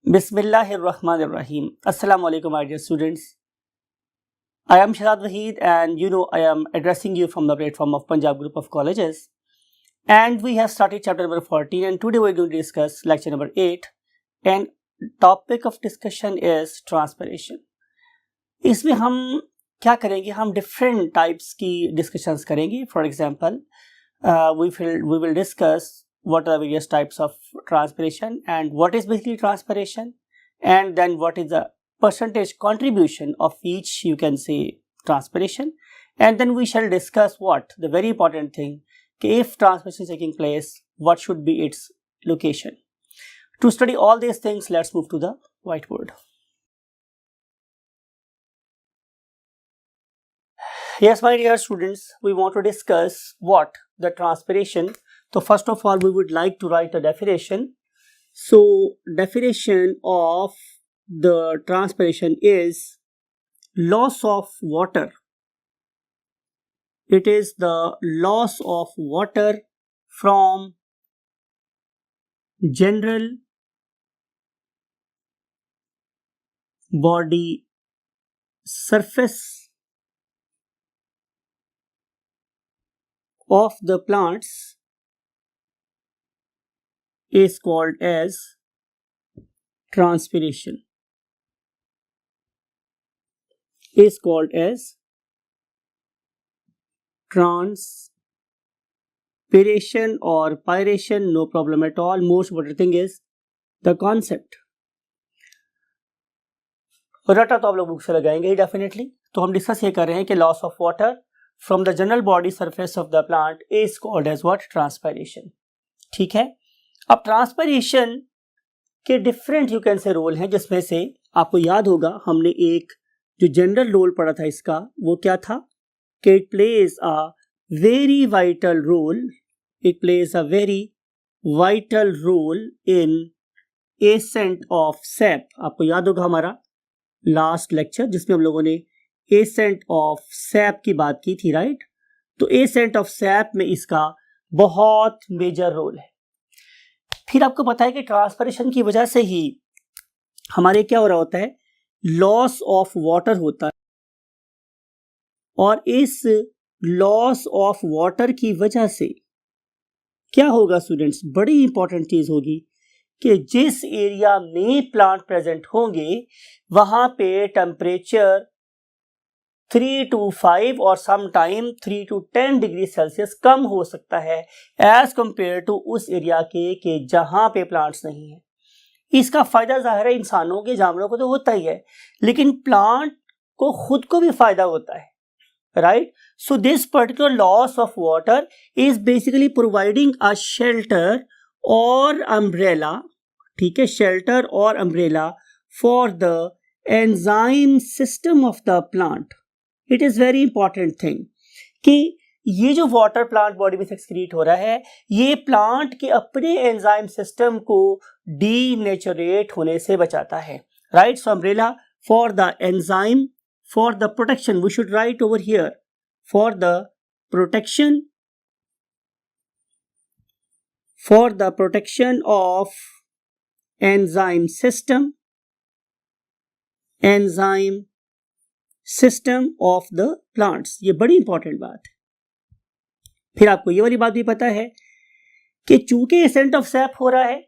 Bismillahirrahmanirrahim. Assalamu alaikum, my dear students. I am Shahzad Waheed, and I am addressing you from the platform of Punjab Group of Colleges. And we have started chapter number 14, and today we are going to discuss lecture number 8. And topic of discussion is transpiration. इसमें हम क्या करेंगे? हम different types की discussions करेंगे. For example, we will discuss what are the various types of transpiration and what is basically transpiration, and then what is the percentage contribution of each, you can say, transpiration. And then we shall discuss what the very important thing, if transpiration is taking place, what should be its location. To study all these things, let's move to the whiteboard. Yes, my dear students, we want to discuss what the transpiration. So first of all, we would like to write a definition. So definition of the transpiration is loss of water. It is the loss of water from general body surface of the plants is called as transpiration. Is called as transpiration or pyration, no problem at all. Most important thing is the concept. रटा तो आप लोग book से लगाएंगे ही definitely. तो हम discuss ये कर रहे हैं कि loss of water from the general body surface of the plant is called as what? Transpiration. ठीक है. अब ट्रांसपायरेशन के different you can say role हैं, जिसमें से आपको याद होगा हमने एक जो जनरल रोल पढ़ा था इसका, वो क्या था कि it plays a very vital role. It plays a very vital role in ascent of sap. आपको याद होगा हमारा लास्ट लेक्चर जिसमें हम लोगों ने एसेंट ऑफ सैप की बात की थी, राइट? तो एसेंट ऑफ सैप में इसका बहुत मेजर रोल है. फिर आपको पता है कि ट्रांसपायरेशन की वजह से ही हमारे क्या हो रहा होता है? लॉस ऑफ वाटर होता है. और इस लॉस ऑफ वाटर की वजह से क्या होगा स्टूडेंट्स? बड़ी इंपॉर्टेंट चीज होगी कि जिस एरिया में प्लांट प्रेजेंट होंगे वहां पे टेम्परेचर 3 to 5 और समटाइम 3 to 10 डिग्री सेल्सियस कम हो सकता है एज कंपेयर टू उस एरिया के जहां पे प्लांट्स नहीं है. इसका फायदा जाहिर है इंसानों के, जानवरों को तो होता ही है, लेकिन प्लांट को खुद को भी फायदा होता है, right? So this particular loss of water is basically providing a shelter और अम्ब्रेला. ठीक है, शेल्टर और umbrella for the enzyme system of the plant. It is very important thing कि ये जो वाटर प्लांट बॉडी में एक्सक्रीट हो रहा है, ये प्लांट के अपने एंजाइम सिस्टम को डीनेचुरेट होने से बचाता है, right? So umbrella for the enzyme for the protection, we should write over here, for the protection of enzyme system of the plants. ये बड़ी इंपॉर्टेंट बात है. फिर आपको ये वाली बात भी पता है कि चूंकि एसेंट ऑफ सैप हो रहा है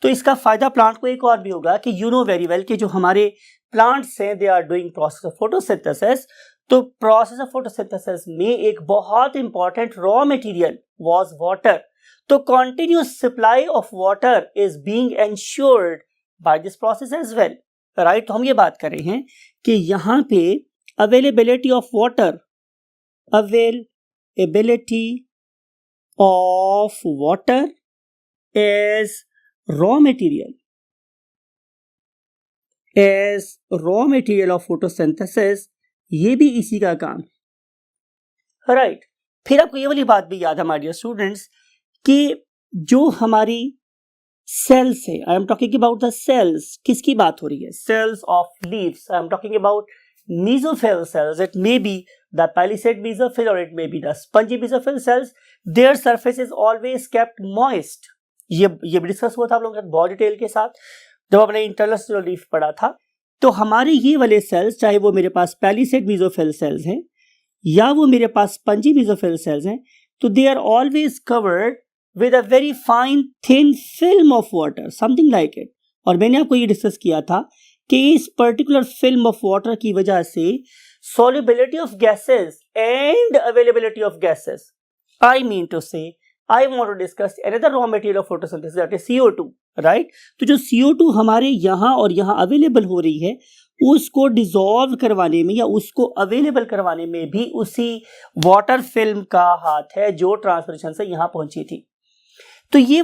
तो इसका फायदा प्लांट को एक और भी होगा कि यू नो वेरी वेल कि जो हमारे प्लांट्स हैं they are doing process of photosynthesis. तो प्रोसेस ऑफ फोटोसिंथेसिस में एक बहुत important raw material was water. तो continuous supply of water is being ensured by this process as well, right? तो हम ये बात कर रहे हैं कि यहाँ पे availability of water as raw material of photosynthesis, ये भी इसी का काम, राइट? फिर आपको ये वाली बात भी याद है हमारे स्टूडेंट्स कि जो हमारी सेल्स है, I am talking about the cells. किसकी बात हो रही है? Cells of leaves. I am talking about mesophyll cells. It may be the palisade mesophyll or it may be the spongy mesophyll cells. Their surface is always kept moist. ये भी discuss हुआ था आप लोगों के साथ बहुत डिटेल के साथ. जब आपने इंटरनल लीफ पढ़ा था। तो हमारे ये वाले सेल्स, चाहे वो मेरे पास पैलिसेड मेसोफिल सेल्स हैं या वो मेरे पास स्पंजी मेसोफिल सेल्स हैं, तो they are always covered with a very fine thin film of water, something like it. और मैंने आपको ये डिस्कस किया था कि इस पर्टिकुलर फिल्म ऑफ वाटर की वजह से solubility of gases and availability of gases, I mean to say, I want to discuss another raw material of photosynthesis, that is CO2, right? तो जो CO2 हमारे यहाँ और यहाँ अवेलेबल हो रही है, उसको डिसॉल्व करवाने में या उसको अवेलेबल करवाने में भी उसी वाटर फिल्म का हाथ है जो ट्रांसपिरेशन से यहाँ पहुंची थी। तो ये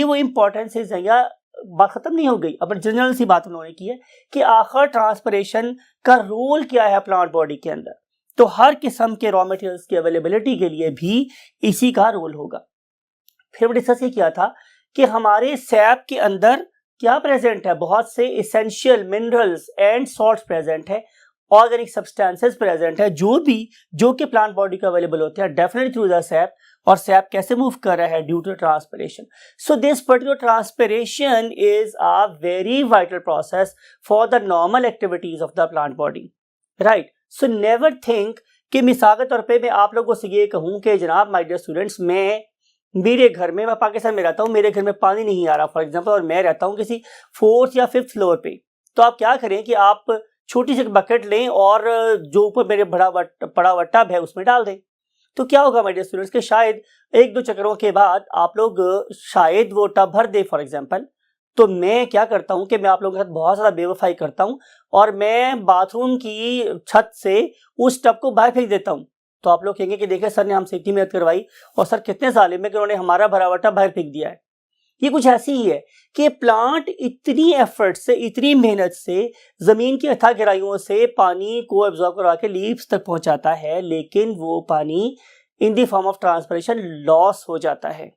वो इंपॉर्टेंस है। या बात खत्म नहीं हो गई, अब जनरल सी बात उन्होंने की है कि आखिर ट्रांसपिरेशन का रोल क्या है प्लांट बॉडी के अंदर। तो हर किस्म के रॉ मटेरियल्स की अवेलेबिलिटी के लिए भी इसी का रोल होगा। फिर डिस्कस ये किया था कि हमारे सैप के अंदर क्या प्रेजेंट है, बहुत से essential minerals and salts present है, ऑर्गेनिक सब्सटेंसेस प्रेजेंट है, जो कि प्लांट बॉडी को अवेलेबल होते हैं डेफिनेटली थ्रू द सैप। और सैप कैसे मूव कर रहा है, due to transpiration. So this particular transpiration is a very vital process for the normal activities of the plant body, right. So never think कि मिसाल के तौर पे मैं आप लोगों से ये कहूं कि जनाब माय डियर स्टूडेंट्स, मेरे घर में, मैं पाकिस्तान में रहता हूँ, मेरे घर में पानी नहीं आ रहा फॉर एग्जाम्पल, और मैं रहता हूँ किसी 4th या 5th फ्लोर पे। तो आप क्या करें कि आप छोटी सी बकेट लें और जो ऊपर मेरे पड़ा हुआ टब है उसमें डाल दें। तो क्या होगा माय डियर स्टूडेंट्स के शायद 1-2 चक्करों के बाद आप लोग शायद वो टब भर दे फॉर एग्जांपल। तो मैं क्या करता हूं कि मैं आप लोगों के साथ बहुत ज़्यादा बेवफाई करता हूं और मैं बाथरूम की छत से उस टब को बाहर फेंक देता हूं। तो आप लोग कहेंगे कि देखिए सर ने हमसे इतनी मेहनत करवाई और सर कितने जालिम है कि उन्होंने हमारा भरा हुआ टब बाहर फेंक दिया है। ये कुछ ऐसी ही है कि प्लांट इतनी एफर्ट से, इतनी मेहनत से, जमीन की अथाह गहराइयों से पानी को एब्जॉर्ब करवा के लीव्स तक पहुंचाता है, लेकिन वो पानी in the form of transpiration loss हो जाता है,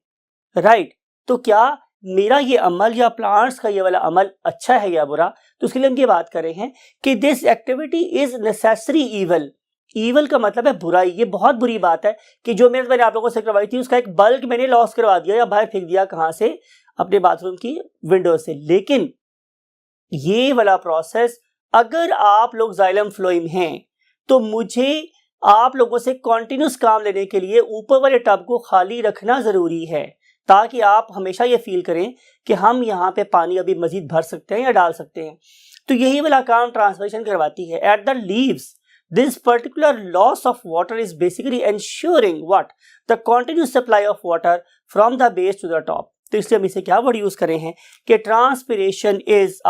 राइट। तो क्या मेरा ये अमल या प्लांट्स का ये वाला अमल अच्छा है या बुरा? तो उसके लिए हम ये बात कर रहे हैं कि this activity is necessary evil. Evil का मतलब है बुराई। ये बहुत बुरी बात है कि जो मैंने आप लोगों से करवाई थी उसका एक बल्क मैंने लॉस करवा दिया या बाहर फेंक दिया, कहां से? अपने बाथरूम की विंडो से। लेकिन ये वाला प्रोसेस, अगर आप लोग जाइलम फ्लोइम हैं तो मुझे आप लोगों से कॉन्टिन्यूस काम लेने के लिए ऊपर वाले टब को खाली रखना जरूरी है, ताकि आप हमेशा ये फील करें कि हम यहाँ पे पानी अभी मजीद भर सकते हैं या डाल सकते हैं। तो यही वाला काम ट्रांसपिरेशन करवाती है। At the leaves, this particular loss of water is basically ensuring what? The continuous supply of water from the base to the top. तो इसलिए हम इसे क्या वर्ड यूज कर रहे हैं कि transpiration is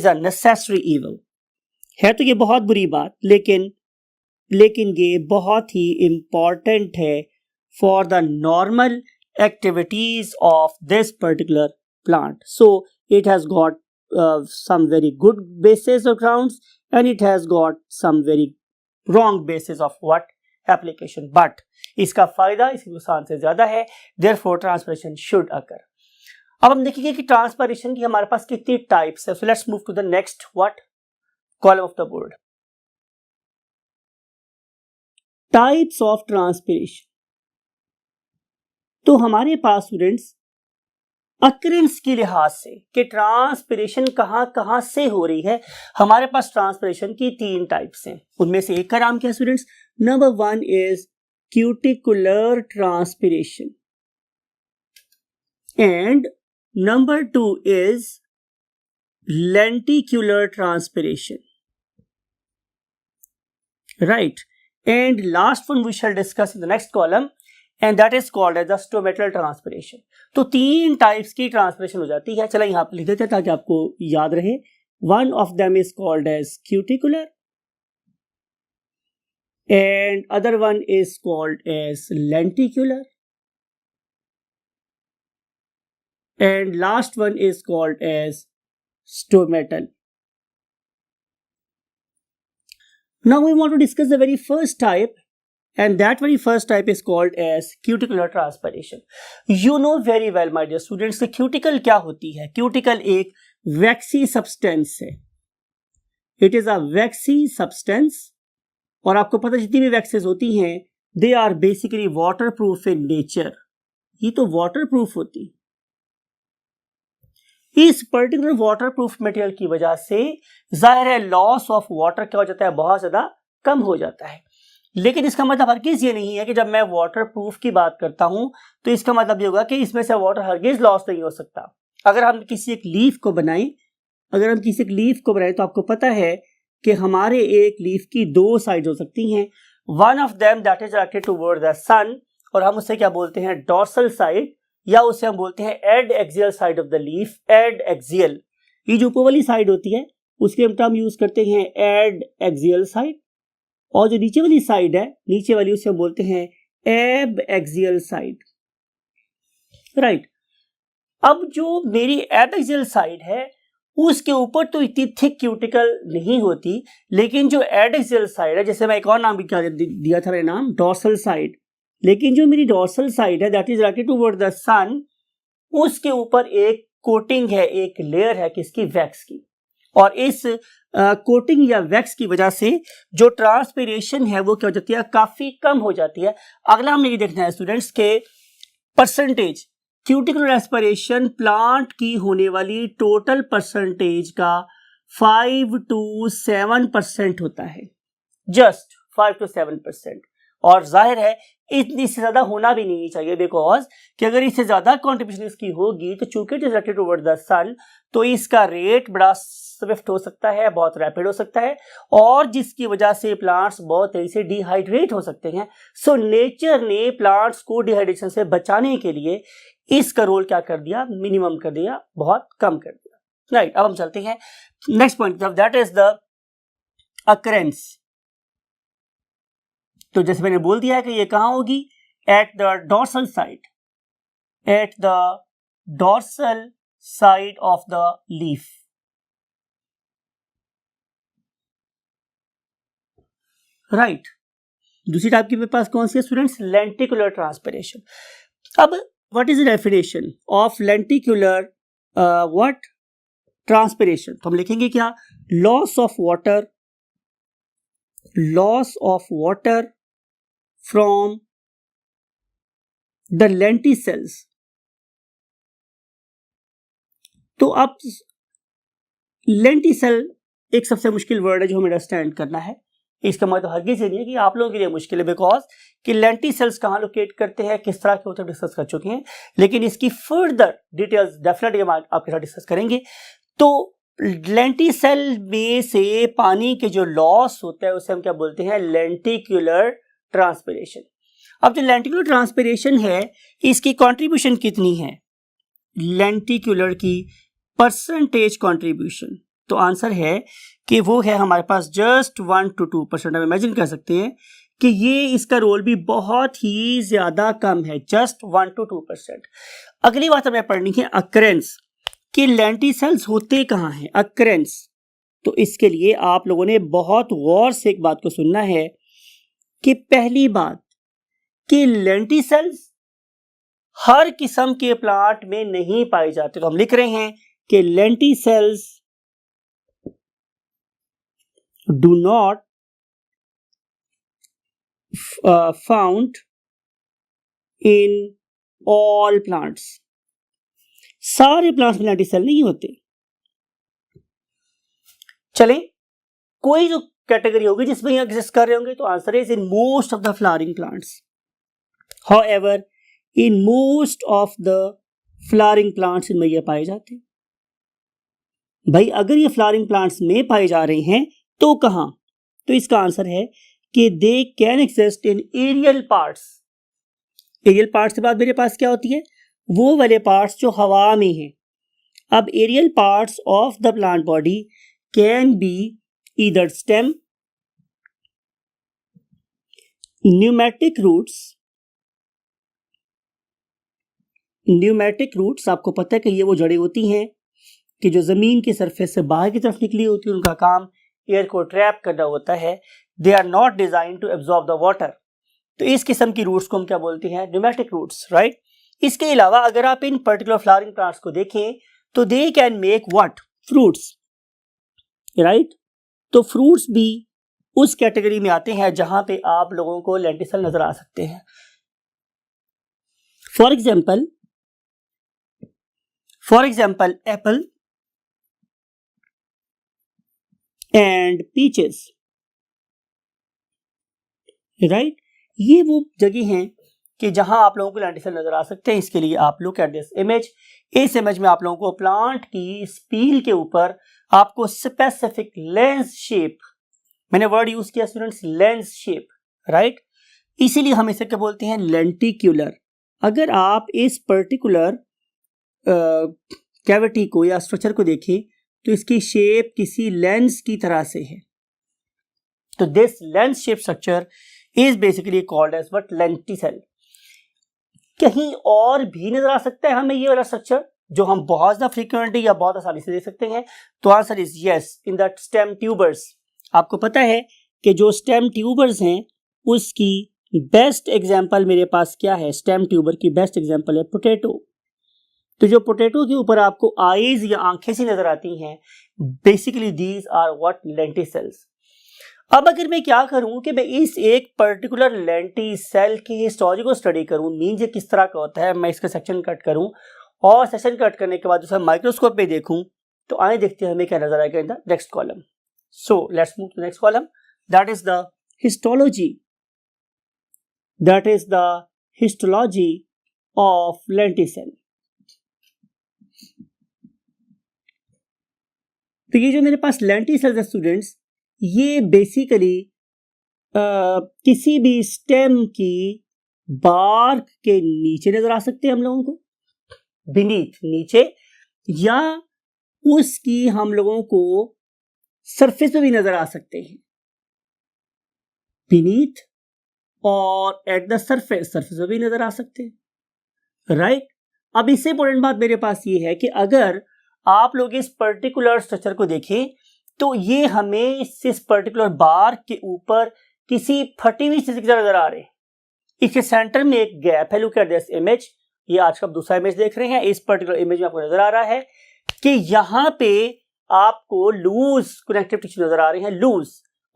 a necessary evil। है तो ये बहुत बुरी बात, लेकिन ये बहुत ही इम्पॉर्टेंट है for the normal activities of this particular plant. So it has got some very good basis of grounds and it has got some very wrong basis of what application, but इसका फायदा इसके नुकसान से ज्यादा है, therefore transpiration should occur। अब हम देखेंगे कि ट्रांसपिरेशन की हमारे पास कितनी टाइप्स है। So let's move to the next what column of the board. Types of transpiration. तो हमारे पास स्टूडेंट्स अकरेंस के लिहाज से कि ट्रांसपिरेशन कहां से हो रही है, हमारे पास ट्रांसपिरेशन की 3 टाइप्स हैं। उनमें से एक का नाम क्या है students? Number 1 is cuticular transpiration and number 2 is lenticular transpiration, right. And last one we shall discuss in the next column and that is called as the stomatal transpiration। तो 3 टाइप्स की ट्रांसपिरेशन हो जाती है। चला यहाँ पे लिख देते हैं ताकि आपको याद रहे। One of them is called as cuticular and other one is called as lenticular and last one is called as stomatal। Now we want to discuss the very first type and that very first type is called as cuticular transpiration। You know very well my dear students कि cuticle क्या होती है। Cuticle एक waxy substance है, it is a waxy substance, और आपको पता जितनी भी वैक्सेस होती हैं they are basically waterproof in nature, ये तो वाटर प्रूफ होती। इस पर्टिकुलर वाटर प्रूफ मटेरियल की वजह से जाहिर है लॉस ऑफ वाटर क्या हो जाता है, बहुत ज्यादा कम हो जाता है। लेकिन इसका मतलब हरगिज ये नहीं है कि जब मैं वाटर प्रूफ की बात करता हूं तो इसका मतलब ये होगा कि इसमें से वाटर हरगिज लॉस नहीं हो सकता। अगर हम किसी एक लीफ को बनाएं तो आपको पता है कि हमारे एक लीफ की दो साइड हो सकती हैं, one of them that is directed toward the sun, और हम उसे क्या बोलते हैं, डॉर्सल साइड, या उसे हम बोलते हैं adaxial side of the leaf, adaxial. ये जो ऊपर वाली साइड होती है उसके हम टर्म यूज करते हैं एड एक्सियल साइड, और जो नीचे वाली साइड है, नीचे वाली, उसे हम बोलते हैं एब एक्सियल साइड, राइट। अब जो मेरी एब एक्सियल साइड है उसके ऊपर तो इतनी थिक क्यूटिकल नहीं होती, लेकिन जो एड एक्सियल साइड है, जैसे मैं एक और नाम भी क्या दिया था, मेरा नाम डॉर्सल साइड, लेकिन जो मेरी डॉर्सल साइड है that is directed toward the sun, उसके ऊपर एक कोटिंग है, एक लेयर है किसकी, वैक्स की, और इस कोटिंग या वैक्स की वजह से जो ट्रांसपिरेशन है वो क्या हो जाती है, काफी कम हो जाती है। अगला हमने ये देखना है स्टूडेंट्स के परसेंटेज, क्यूटिकुलर एस्पिरेशन प्लांट की होने वाली टोटल परसेंटेज का 5 to 7% होता है, जस्ट 5 to 7%, और जाहिर है इतनी से ज्यादा होना भी नहीं चाहिए, बिकॉज कि अगर इससे ज्यादा कंट्रीब्यूशन इसकी होगी तो चूंकि it is directed toward the sun, तो इसका रेट बड़ा स्विफ्ट हो सकता है, बहुत रैपिड हो सकता है, और जिसकी वजह से प्लांट्स बहुत तेजी से डिहाइड्रेट हो सकते हैं। सो नेचर ने प्लांट्स को डिहाइड्रेशन से बचाने के लिए इसका रोल क्या कर दिया, मिनिमम कर दिया, बहुत कम कर दिया, राइट। अब हम चलते हैं next point, that is the occurrence. तो जैसे मैंने बोल दिया है कि ये कहां होगी, at the dorsal side, at the dorsal side of the leaf, right. दूसरी टाइप की मेरे पास कौन सी है स्टूडेंट्स, लेंटिकुलर ट्रांसपिरेशन। अब what is the definition of lenticular what transpiration, तो हम लिखेंगे क्या, loss of water from the lenticels। तो अब लेंटिसेल एक सबसे मुश्किल वर्ड है जो हमें अंडरस्टैंड करना है। इसका मतलब हरगिज़ ये नहीं है कि आप लोगों के लिए मुश्किल है, बिकॉज कि लेंटिसेल्स कहाँ लोकेट करते हैं, किस तरह के होते हैं, डिस्कस कर चुके हैं, लेकिन इसकी फर्दर डिटेल्स डेफिनेटली हम आपके साथ डिस्कस करेंगे। तो लेंटिसेल में से पानी के जो लॉस होता है उसे हम क्या बोलते हैं, लेंटिकुलर ट्रांसपिरेशन। अब जो लेंटिकुलर ट्रांसपिरेशन है इसकी कंट्रीब्यूशन कितनी है, लेंटिकुलर की परसेंटेज कंट्रीब्यूशन, तो आंसर है कि वो है हमारे पास जस्ट 1 to 2%। हम इमेजिन कर सकते हैं कि ये इसका रोल भी बहुत ही ज्यादा कम है, जस्ट 1 to 2%। अगली बात हमें पढ़नी है अकरेंस, कि लेंटिसेल्स होते कहाँ हैं, अकरेंस। तो इसके लिए आप लोगों ने बहुत गौर से एक बात को सुनना है कि पहली बात कि लेंटिसेल्स हर किस्म के प्लांट में नहीं पाए जाते, तो हम लिख रहे हैं कि lenticels do not found in all plants. सारे प्लांट्स में लेंटिसेल नहीं होते। चलें, कोई जो कैटेगरी होगी जिसमें ये एग्जिस्ट कर रहे होंगे, तो answer is in most of the flowering plants. However in most of the flowering plants इनमें ये पाए जाते हैं। भाई अगर ये फ्लावरिंग प्लांट्स में पाए जा रहे हैं तो कहां, तो इसका आंसर है कि they can exist in aerial parts. Aerial parts के बाद मेरे पास क्या होती है, वो वाले पार्ट्स जो हवा में हैं। अब aerial parts of the plant body can be either stem, pneumatic roots आपको पता है कि ये वो जड़ें होती हैं कि जो जमीन की सरफेस से बाहर की तरफ निकली होती है, उनका काम एयर को ट्रैप करना होता है। They are not design to absorb the water. तो इस किस्म की रूट्स को हम क्या बोलते हैं, न्यूमेटिक रूट्स, राइट। इसके अलावा अगर आप इन पर्टिकुलर फ्लावरिंग प्लांट्स को देखें तो they can make what, fruits, right. तो फ्रूट्स भी उस कैटेगरी में आते हैं जहां पे आप लोगों को लेंटिसल नजर आ सकते हैं। For example Apple and peaches, right. ये वो जगह हैं कि जहां आप लोगों को लेंटिसल नजर आ सकते हैं। इसके लिए आप लुक एट दिस इमेज। इस इमेज में आप लोगों को प्लांट की स्पील के ऊपर आपको स्पेसिफिक लेंस शेप, मैंने वर्ड यूज किया स्टूडेंट्स, लेंस शेप, राइट। इसीलिए हम इसे क्या बोलते हैं, लेंटिक्यूलर। अगर आप इस पर्टिकुलर कैविटी को या स्ट्रक्चर को देखें तो इसकी शेप किसी लेंस की तरह से है। तो this lens shape structure is basically called as what, lenticel. कहीं और भी नजर आ सकता है हमें ये वाला स्ट्रक्चर जो हम बहुत ज्यादा फ्रीक्वेंटली या बहुत आसानी से देख सकते हैं? तो answer is yes, in the stem tubers. आपको पता है कि जो स्टेम ट्यूबर्स हैं उसकी बेस्ट एग्जांपल मेरे पास क्या है? स्टेम ट्यूबर की बेस्ट एग्जांपल है पोटैटो। तो जो पोटैटो के ऊपर आपको आईज या आंखें सी नजर आती हैं, basically these are what, lenticels. अब अगर मैं क्या करूं कि मैं इस एक पर्टिकुलर लेंटिसल की हिस्टोरी को स्टडी करूं, मीन ये किस तरह का होता है, मैं इसका सेक्शन कट करूं और सेक्शन कट करने के बाद उसे माइक्रोस्कोप पे देखूं, तो आए देखते हैं हमें क्या नजर आएगा in the next column. So let's move to next column, that is the histology, that is the histology of lenticel. तो ये जो मेरे पास लेंटिसल्स है स्टूडेंट्स, ये बेसिकली किसी भी स्टेम की बार्क के नीचे नजर आ सकते हैं हम लोगों को, बीनीथ, नीचे, या उसकी हम लोगों को सरफेस पे भी नजर आ सकते हैं, बीनीथ और एट द सरफेस, सरफेस पे भी नजर आ सकते हैं, राइट। अब इससे इंपॉर्टेंट बात मेरे पास ये है कि अगर आप लोग इस पर्टिकुलर स्ट्रक्चर को देखें तो ये हमें इस पर्टिकुलर बार के ऊपर किसी फटी हुई चीज की तरह नजर आ रहे हैं। इसके सेंटर में एक गैप है, लुक एट दिस इमेज। ये आज का दूसरा इमेज देख रहे हैं, इस पर्टिकुलर इमेज में आपको नजर आ रहा है कि यहाँ पे आपको लूज कनेक्टिव टिश्यू नजर आ रहे हैं, लूज,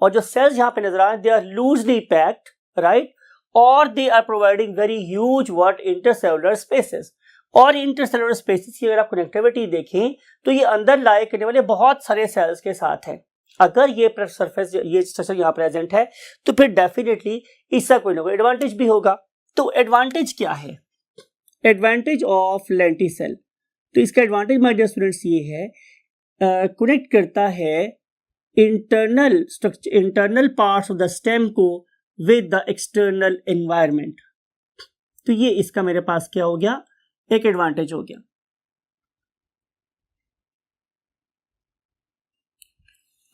और जो सेल्स यहाँ पे नजर आ रहे हैं they are loosely packed, right, और they are providing very huge what, intercellular spaces. और इंटरसेलुलर स्पेसेस की अगर आप कनेक्टिविटी देखें तो ये अंदर लाई करने वाले बहुत सारे सेल्स के साथ है। अगर ये सरफेस, ये स्ट्रक्चर यहाँ प्रेजेंट है तो फिर डेफिनेटली इसका कोई ना कोई एडवांटेज भी होगा। तो एडवांटेज क्या है? एडवांटेज ऑफ लेंटिसल, तो इसका एडवांटेज माय डियर स्टूडेंट्स ये है, कनेक्ट करता है internal structure, internal parts of the stem को विद द एक्सटर्नल एनवायरनमेंट। तो ये इसका मेरे पास क्या हो गया, एक एडवांटेज हो गया।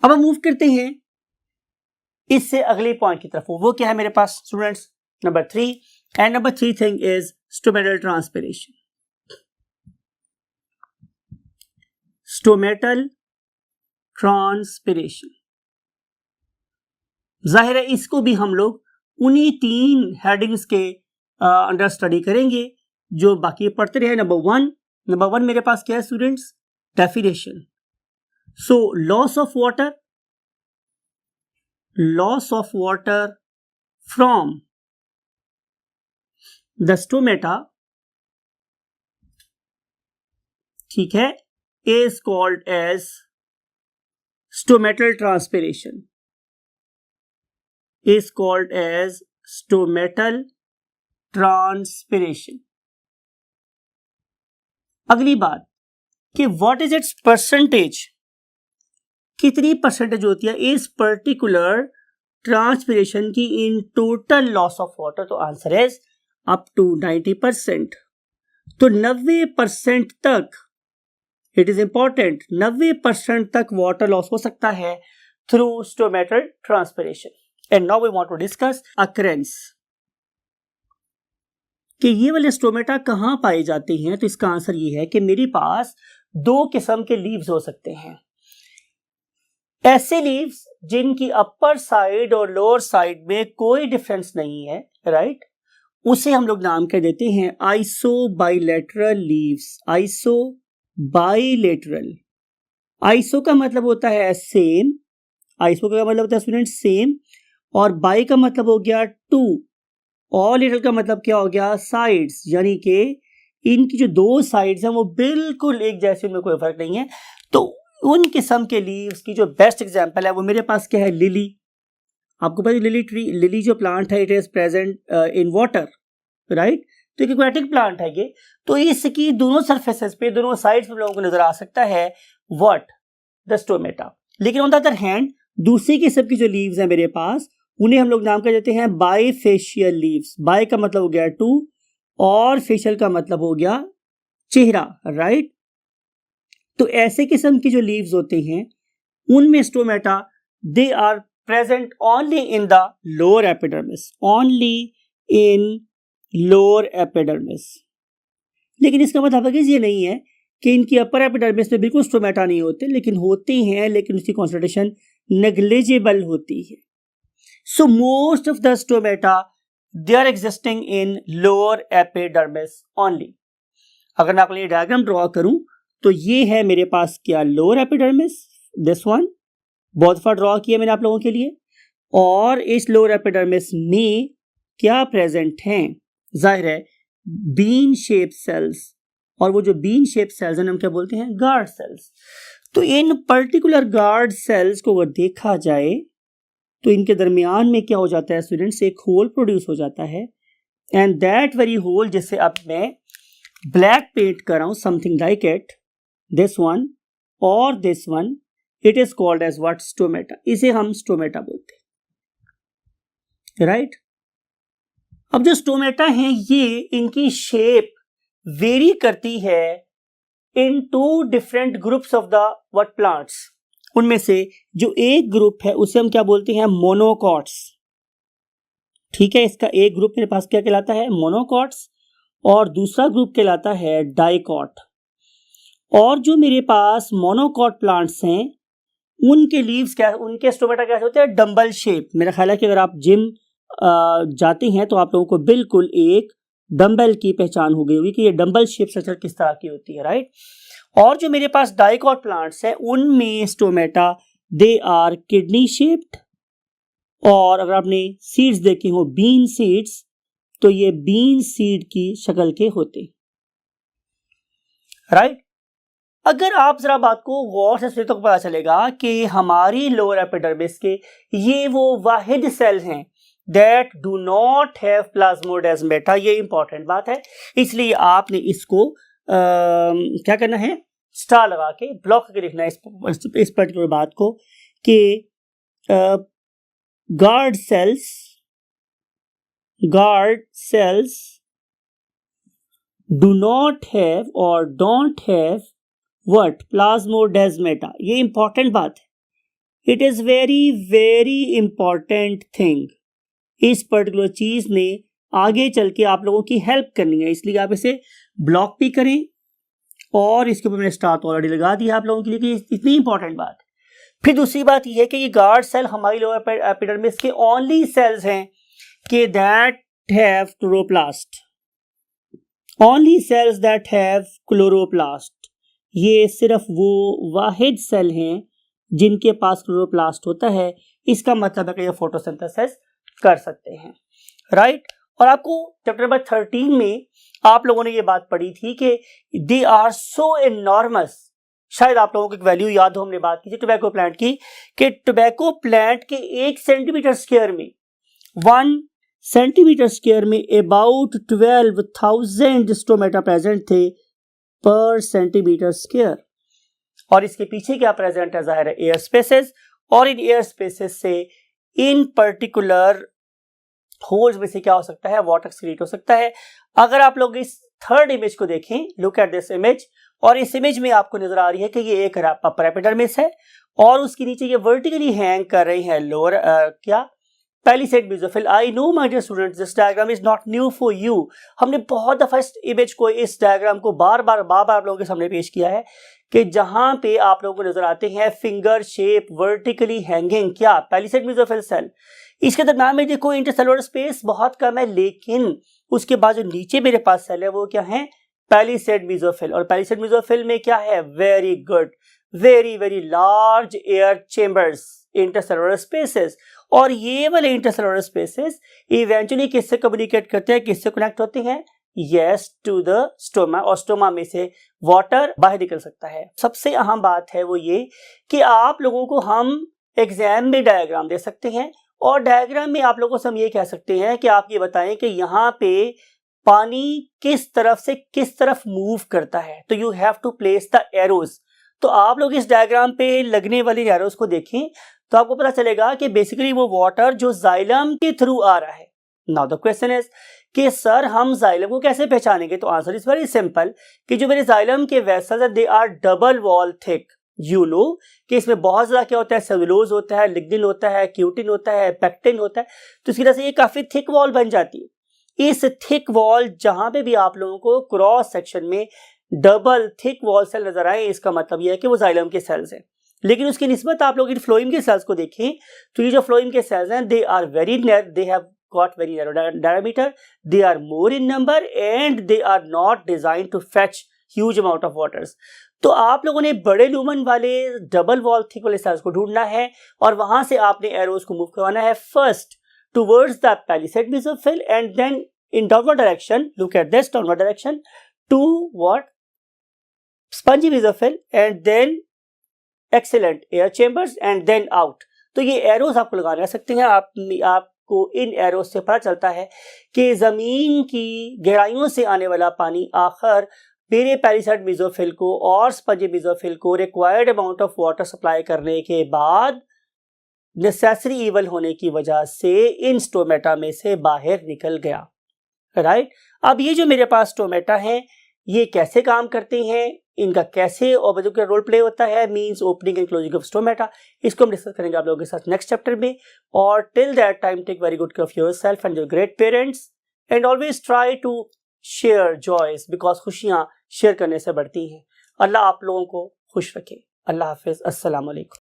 अब हम मूव करते हैं इससे अगले पॉइंट की तरफ। वो क्या है मेरे पास students? Number 3, and number 3 thing is stomatal transpiration. Stomatal transpiration, जाहिर है इसको भी हम लोग उन्हीं 3 हेडिंग्स के अंडर स्टडी करेंगे जो बाकी पढ़ते रहे। नंबर वन मेरे पास क्या है students? Definition. So loss of water from the stomata, ठीक है, is called as stomatal transpiration, is called as stomatal transpiration. अगली बात कि व्हाट इज इट्स परसेंटेज, कितनी परसेंटेज होती है इस पर्टिकुलर ट्रांसपिरेशन की in total loss of water? तो आंसर इज अप टू 90%। तो 90% तक, इट इज इंपॉर्टेंट, 90% तक वाटर लॉस हो सकता है through stomatal transpiration. And now we want to discuss occurrence कि ये वाले स्टोमेटा कहां पाए जाते हैं। तो इसका आंसर ये है कि मेरे पास 2 किस्म के लीव्स हो सकते हैं। ऐसे लीव्स जिनकी अपर साइड और लोअर साइड में कोई डिफरेंस नहीं है, राइट, उसे हम लोग नाम कह देते हैं आइसोबाइलेटरल लीव्स। आइसोबाइलेटरल, आइसो का मतलब होता है सेम, आइसो का मतलब होता है स्टूडेंट सेम, और बाई का मतलब हो गया टू, और लिटल का मतलब क्या हो गया साइड्स, यानी कि इनकी जो दो साइड्स हैं वो बिल्कुल एक जैसे, उनमें कोई फर्क नहीं है। तो उन किस्म के लीव्स की जो बेस्ट एग्जांपल है वो मेरे पास क्या है, लिली। आपको पता है लिली ट्री, लिली जो प्लांट है it is present in water, right. तो एक एक्वेटिक प्लांट है ये। तो इसकी दोनों सरफेसेस पे, दोनों साइड्स पे लोगों को नजर आ सकता है व्हाट, द स्टोमेटा। लेकिन ऑन द अदर हैंड दूसरी किस्म की जो लीव्स हैं मेरे पास, उन्हें हम लोग नाम कर देते हैं बाईफेशियल लीव्स। बाई का मतलब हो गया टू, और फेशियल का मतलब हो गया चेहरा, राइट। तो ऐसे किस्म की जो लीव्स होते हैं उनमें stomata they are present only in the lower epidermis, only in lower epidermis. लेकिन इसका मतलब ये नहीं है कि इनकी अपर एपिडर्मिस में बिल्कुल स्टोमेटा नहीं होते, लेकिन होते हैं, लेकिन उसकी कॉन्सेंट्रेशन नेग्लिजिबल होती है। So most of the stomata they are existing in lower epidermis only. अगर मैं आपके लिए डायग्राम ड्रॉ करूं तो ये है मेरे पास क्या, लोअर एपिडर्मिस, दिस वन बहुत दफा ड्रॉ किया मैंने आप लोगों के लिए। और इस लोअर एपिडर्मिस में क्या प्रेजेंट हैं, जाहिर है बीन शेप सेल्स, और वो जो बीन शेप सेल्स हैं हम क्या बोलते हैं, गार्ड सेल्स। तो इन पर्टिकुलर गार्ड सेल्स को अगर देखा जाए तो इनके दरमियान में क्या हो जाता है स्टूडेंट्स, एक होल प्रोड्यूस हो जाता है, एंड दैट वेरी होल, जिसे अब मैं ब्लैक पेंट कर रहा हूं, something like it, this one और this one, it is called as what, stomata. इसे हम स्टोमेटा बोलते हैं, राइट। अब जो स्टोमेटा हैं ये, इनकी शेप वेरी करती है in two different groups of the what plants. उनमें से जो एक ग्रुप है उसे हम क्या बोलते हैं, मोनोकॉट्स, ठीक है। इसका एक ग्रुप मेरे पास क्या कहलाता है, मोनोकॉट्स, और दूसरा ग्रुप कहलाता है डाइकॉट। और जो मेरे पास मोनोकॉट प्लांट्स हैं उनके लीव्स क्या, उनके स्टोमेटा कैसे होते हैं, डंबल शेप। मेरा ख्याल है कि अगर आप जिम जाते हैं तो आप लोगों को बिल्कुल एक डंबल की पहचान हो गई होगी कि ये डंबल शेप स्ट्रक्चर किस तरह की होती है, राइट। और जो मेरे पास डाइकॉट प्लांट्स हैं उनमें stomata they are kidney shaped, और अगर आपने सीड्स देखे हो बीन सीड्स, तो ये बीन सीड की शक्ल के होते, राइट। अगर आप जरा बात को गौर से सुने तो पता चलेगा कि हमारी लोअर एपिडर्मिस के ये वो वाहिद सेल्स हैं that do not have plasmodesmata. ये इंपॉर्टेंट बात है, इसलिए आपने इसको क्या करना है, स्टार लगा के ब्लॉक करके लिखना है इस पर्टिकुलर बात को कि guard cells do not have और डोंट हैव व्हाट, प्लाज्मोडेस्माटा। ये इंपॉर्टेंट बात है, it is very very important thing. इस पर्टिकुलर चीज ने आगे चल के आप लोगों की हेल्प करनी है, इसलिए आप इसे ब्लॉक भी करें, और इसके ऊपर मैंने स्टार तो ऑलरेडी लगा दिया आप लोगों के लिए कि इतनी इंपॉर्टेंट बात है। फिर दूसरी बात यह है कि ये गार्ड सेल हमारी लोअर एपिडर्मिस के ओनली सेल्स हैं कि that have chloroplast, only cells that have chloroplast. ये सिर्फ वो वाहिद सेल हैं जिनके पास क्लोरोप्लास्ट होता है। इसका मतलब है कि ये फोटोसिंथेसिस कर सकते हैं, राइट। और आपको चैप्टर नंबर 13 में आप लोगों ने ये बात पढ़ी थी कि दे आर सो एनॉर्मस। शायद आप लोगों को एक वैल्यू याद हो, हमने बात की थी टोबैको प्लांट की, कि टोबैको प्लांट के 1 सेंटीमीटर स्क्वायर में, 1 सेंटीमीटर स्क्वायर में अबाउट 12,000 स्टोमेटा प्रेजेंट थे पर सेंटीमीटर स्क्वायर। और इसके पीछे क्या प्रेजेंट है, जाहिर है एयर स्पेसेस, और इन एयर स्पेसेस से इन पर्टिकुलर होल्स में से क्या हो सकता है, वाटर एक्सक्रीट हो सकता है। अगर आप लोग इस थर्ड इमेज को देखें, लुक एट दिस इमेज, और इस इमेज में आपको नजर आ रही है कि ये एक अपर एपिडर्मिस है, और उसके नीचे ये वर्टिकली हैंग कर रही है लोअर क्या, palisade mesophyll. I know my dear students, this diagram is not new for you. हमने बहुत दफा इस इमेज को, इस डायग्राम को बार बार आप लोगों के सामने पेश किया है कि जहां पे आप लोगों को नजर आते हैं फिंगर शेप वर्टिकली हैंगिंग, क्या, पैलिसेड बेसोफिल सेल। इसके दरम्यान में देखो इंटरसेलुलर स्पेस बहुत कम है, लेकिन उसके बाद जो नीचे मेरे पास सेल है वो क्या है, पैलिसेड बेसोफिल। और पैलिसेड बेसोफिल में क्या है, very good, very very large air chambers, intercellular spaces, और ये वाले इंटरसेलुलर स्पेसेस इवेंचुअली किससे कम्युनिकेट करते हैं, किससे कनेक्ट होते हैं, यस टू द स्टोमा, और स्टोमा में से वाटर बाहर निकल सकता है। सबसे अहम बात है वो ये कि आप लोगों को हम एग्जाम में डायग्राम दे सकते हैं, और डायग्राम में आप लोगों से हम ये कह सकते हैं कि आप ये बताएं कि यहाँ पे पानी किस तरफ से किस तरफ मूव करता है, तो you have to place the arrows. तो आप लोग इस डायग्राम पे लगने वाली एरोज को देखें तो आपको पता चलेगा कि बेसिकली वो वाटर जो जाइलम के थ्रू आ रहा है। नाउ द क्वेश्चन इज कि सर हम जाइलम को कैसे पहचानेंगे, तो आंसर इज वेरी सिंपल कि जो मेरे जाइलम के वेसल्स है they are double wall thick. You know कि इसमें बहुत ज्यादा क्या होता है, सेलुलोज होता है, लिग्निन होता है, क्यूटिन होता है, पेक्टिन होता है, तो इसकी वजह से ये काफी थिक वॉल बन जाती है। इस थिक वॉल जहां पे भी आप लोगों को क्रॉस सेक्शन में डबल थिक वॉल सेल नजर आए, इसका मतलब यह है कि वो जाइलम के सेल्स हैं। लेकिन उसकी निस्बत आप लोग इन फ्लोएम के सेल्स को देखें तो ये जो फ्लोएम के सेल्स हैं they are very they have got very narrow diameter, they are more in number and they are not designed to fetch huge amount of waters. तो आप लोगों ने बड़े लूमन वाले डबल वॉल थिक वाले cells को ढूंढना है और वहां से आपने एरोज को मूव करवाना है first towards the palisade mesophyll and then in downward direction, look at this downward direction to what spongy mesophyll and then excellent air chambers and then out. तो ये एरोज आपको लगा रह सकते हैं। आपको इन एरोज से पता चलता है कि जमीन की गहराइयों से आने वाला पानी आखिर मेरे पैलिसेड मेसोफिल को और स्पंजी मेसोफिल को required amount of water supply करने के बाद नेसेसरी इवल होने की वजह से इन स्टोमेटा में से बाहर निकल गया। राइट, अब ये जो मेरे पास स्टोमेटा है ये कैसे काम करते हैं, इनका कैसे और बच्चों का रोल प्ले होता है, means opening and closing of stomata, इसको हम डिस्कस करेंगे आप लोगों के साथ नेक्स्ट चैप्टर में। और till that time take very good care of yourself and your great parents and always try to share joys because खुशियां शेयर करने से बढ़ती हैं। अल्लाह आप लोगों को खुश रखे। अल्लाह हाफिज, अस्सलाम वालेकुम।